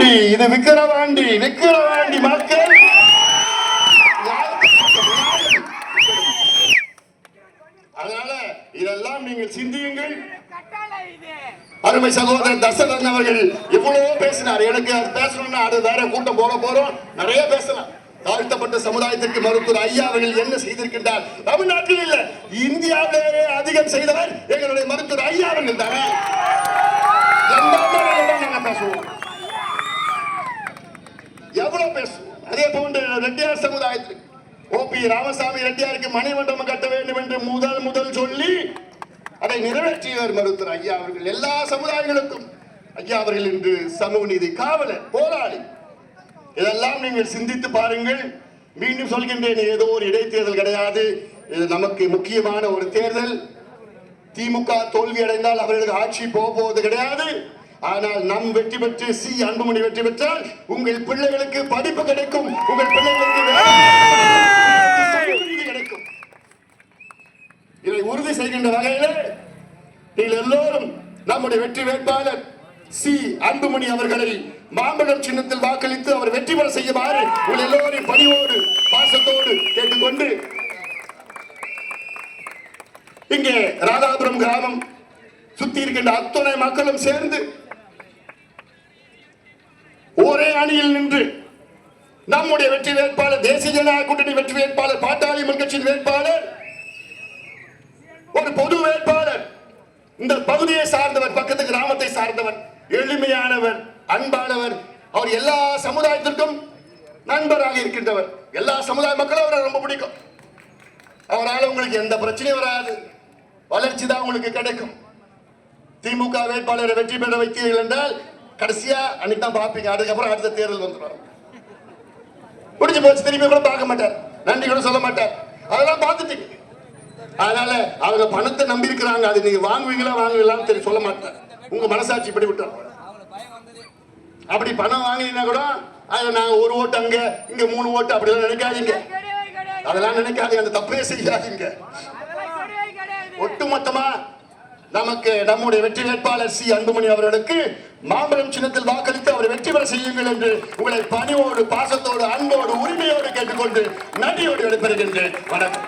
விக்கிரவாண்டி, இது விக்கிரவாண்டி. விக்கிரவாண்டி மக்கள் அதனால இதெல்லாம் நீங்கள் சிந்தியுங்கள். அருமை சகோதரர் தசரதன் அவர்கள் எவ்வளவோ பேசினார். எனக்கு அது பேசணும்னா அது வேற கூட்டம் போட போறோம், நிறைய பேசலாம். தாழ்த்தப்பட்ட சமுதாயத்திற்கு மருத்துவர் ஐயா அவர்கள் என்ன செய்திருக்கின்றார்? தமிழ்நாட்டில் இல்ல, இந்தியாவிலேயே அதிகம் செய்தவர் எங்களுடைய மருத்துவர் ஐயா அவர்கள் தானே. பேசுவோம், எவ்வளவு பேசுவோம். அதே போன்று ரெட்டியார் சமுதாயத்திற்கு ஓபி ராமசாமி ரெட்டியாருக்கு மணிமண்டபம் கட்ட வேண்டும் என்று முதல் சொல்லி அதை நிறைவேற்றியவர் மருத்துவர் ஐயா அவர்கள். எல்லா சமுதாயங்களுக்கும் ஐயா அவர்கள் இன்று சமூக நீதி காவலர், போராளி. இதெல்லாம் நீங்கள் சிந்தித்து பாருங்கள். மீண்டும் சொல்கின்றேன், ஏதோ ஒரு இடைத்தேர்தல் கிடையாது, இது நமக்கு முக்கியமான ஒரு தேர்தல். திமுக தோல்வி அடைந்தால் அவர்களுக்கு ஆட்சி போவது கிடையாது. ஆனால் நம் வெற்றி பெற்று சி அன்புமணி வெற்றி பெற்றால் உங்கள் பிள்ளைகளுக்கு படிப்பு கிடைக்கும், உங்கள் பிள்ளைகளுக்கு கிடைக்கும். இதை உறுதி செய்கின்ற வகையில் நீங்கள் எல்லோரும் நம்முடைய வெற்றி வேட்பாளர் சி அன்புமணி அவர்களை மாம்பழம் சின்னத்தில் வாக்களித்து அவர் வெற்றி பெற செய்யுமாறு உங்கள் எல்லோரையும் பணியோடு பாசத்தோடு கேட்டுக்கொண்டு, இங்கே ராதாபுரம் கிராமம் சுத்தி இருக்கின்ற அத்தனை மக்களும் சேர்ந்து ஒரே அணியில் நின்று நம்முடைய வெற்றி வேட்பாளர், தேசிய ஜனநாயக கூட்டணி வெற்றி வேட்பாளர், பாட்டாளி மக்கள் கட்சியின் வேட்பாளர், ஒரு பொது வேட்பாளர், இந்த பகுதியை சார்ந்தவர், பக்கத்து கிராமத்தை சார்ந்தவர், எளிமையானவர், அன்பானவர், அவர் எல்லா சமுதாயத்திற்கும் நண்பராக இருக்கின்றவர். எல்லா சமுதாய மக்களும் அவரை ரொம்ப பிடிக்கும். அவரால் உங்களுக்கு எந்த பிரச்சனையும் வராது, வளர்ச்சி தான் உங்களுக்கு கிடைக்கும். திமுக வேட்பாளரை வெற்றி பெற வைத்தீர்கள் என்றால் கடைசியா அன்னைக்கு தான் பார்ப்பீங்க. அதுக்கப்புறம் அடுத்த தேர்தல் வந்துடும், முடிஞ்சு போச்சு. திரும்பி கூட பார்க்க மாட்டார், நன்றி கூட சொல்ல மாட்டார். அதெல்லாம் பார்த்துட்டீங்க. அதனால அவங்க பணத்தை நம்பி இருக்கிறாங்க, அது நீங்க வாங்குவீங்களா வாங்குவீங்களான்னு தெரியும் சொல்ல மாட்டார். உங்க மனசாட்சி இப்படி விட்டார். அப்படி பணம் வாங்கினீங்கன்னா கூட அதுல நாங்க ஒரு ஓட்டு அங்க இங்க 3 ஓட்டு அப்படிலாம் நினைக்காதீங்க. அதெல்லாம் நினைக்காதீங்க, அந்த தப்பே செய்யாதீங்க. ஒட்டுமொத்தமா நமக்கு நம்முடைய வெற்றி வேட்பாளர் சி அன்புமணி அவர்களுக்கு மாம்பழம் சின்னத்தில் வாக்களித்து அவர் வெற்றி பெற செய்யுங்கள் என்று உங்களை பணிவோடு பாசத்தோடு அன்போடு உரிமையோடு கேட்டுக்கொண்டு நன்றியோடு விடைபெறுகின்றேன். வணக்கம்.